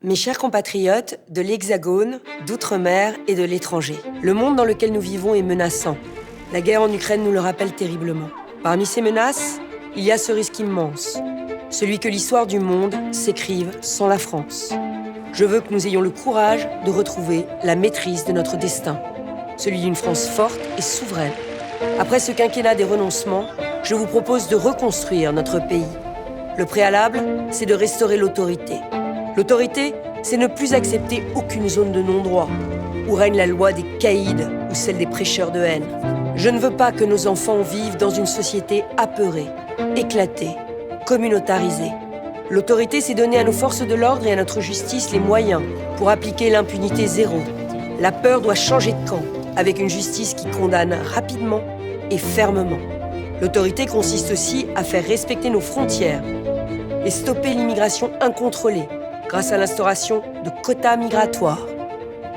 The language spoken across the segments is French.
Mes chers compatriotes de l'Hexagone, d'outre-mer et de l'étranger, le monde dans lequel nous vivons est menaçant. La guerre en Ukraine nous le rappelle terriblement. Parmi ces menaces, il y a ce risque immense, celui que l'histoire du monde s'écrive sans la France. Je veux que nous ayons le courage de retrouver la maîtrise de notre destin, celui d'une France forte et souveraine. Après ce quinquennat des renoncements, je vous propose de reconstruire notre pays. Le préalable, c'est de restaurer l'autorité. L'autorité, c'est ne plus accepter aucune zone de non-droit, où règne la loi des caïds ou celle des prêcheurs de haine. Je ne veux pas que nos enfants vivent dans une société apeurée, éclatée, communautarisée. L'autorité, c'est donner à nos forces de l'ordre et à notre justice les moyens pour appliquer l'impunité zéro. La peur doit changer de camp, avec une justice qui condamne rapidement et fermement. L'autorité consiste aussi à faire respecter nos frontières et stopper l'immigration incontrôlée grâce à l'instauration de quotas migratoires.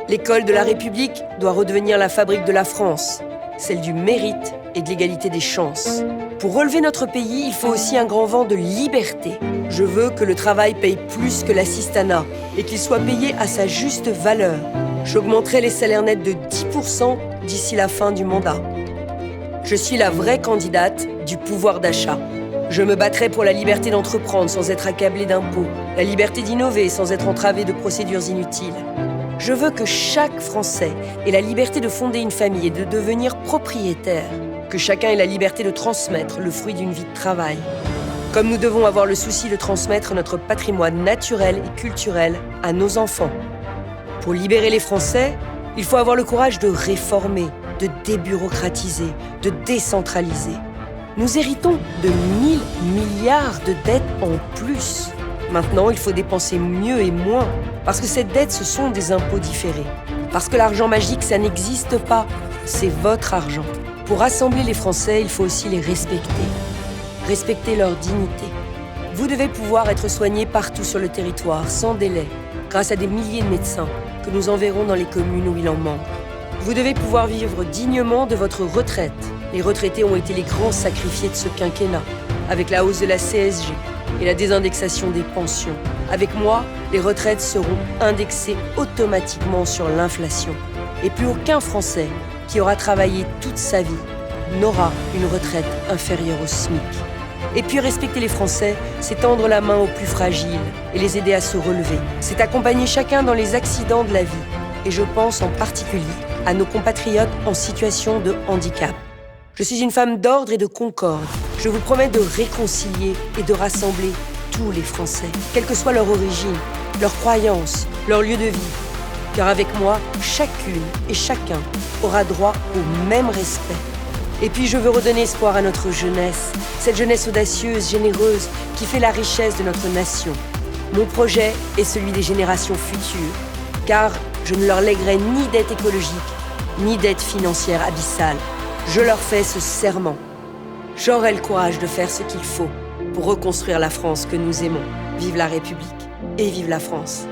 L'école de la République doit redevenir la fabrique de la France, celle du mérite et de l'égalité des chances. Pour relever notre pays, il faut aussi un grand vent de liberté. Je veux que le travail paye plus que l'assistanat et qu'il soit payé à sa juste valeur. J'augmenterai les salaires nets de 10% d'ici la fin du mandat. Je suis la vraie candidate du pouvoir d'achat. Je me battrai pour la liberté d'entreprendre sans être accablé d'impôts, la liberté d'innover sans être entravé de procédures inutiles. Je veux que chaque Français ait la liberté de fonder une famille et de devenir propriétaire, que chacun ait la liberté de transmettre le fruit d'une vie de travail. Comme nous devons avoir le souci de transmettre notre patrimoine naturel et culturel à nos enfants. Pour libérer les Français, il faut avoir le courage de réformer, de débureaucratiser, de décentraliser. Nous héritons de 1000 milliards de dettes en plus. Maintenant, il faut dépenser mieux et moins, parce que cette dette, ce sont des impôts différés. Parce que l'argent magique, ça n'existe pas, c'est votre argent. Pour rassembler les Français, il faut aussi les respecter. Respecter leur dignité. Vous devez pouvoir être soigné partout sur le territoire, sans délai, grâce à des milliers de médecins que nous enverrons dans les communes où il en manque. Vous devez pouvoir vivre dignement de votre retraite. Les retraités ont été les grands sacrifiés de ce quinquennat, avec la hausse de la CSG et la désindexation des pensions. Avec moi, les retraites seront indexées automatiquement sur l'inflation. Et plus aucun Français qui aura travaillé toute sa vie n'aura une retraite inférieure au SMIC. Et puis respecter les Français, c'est tendre la main aux plus fragiles et les aider à se relever. C'est accompagner chacun dans les accidents de la vie. Et je pense en particulier à nos compatriotes en situation de handicap. Je suis une femme d'ordre et de concorde. Je vous promets de réconcilier et de rassembler tous les Français, quelle que soit leur origine, leur croyance, leur lieu de vie. Car avec moi, chacune et chacun aura droit au même respect. Et puis je veux redonner espoir à notre jeunesse, cette jeunesse audacieuse, généreuse, qui fait la richesse de notre nation. Mon projet est celui des générations futures, car je ne leur lèguerai ni dette écologique, ni dette financière abyssale. Je leur fais ce serment. J'aurai le courage de faire ce qu'il faut pour reconstruire la France que nous aimons. Vive la République et vive la France.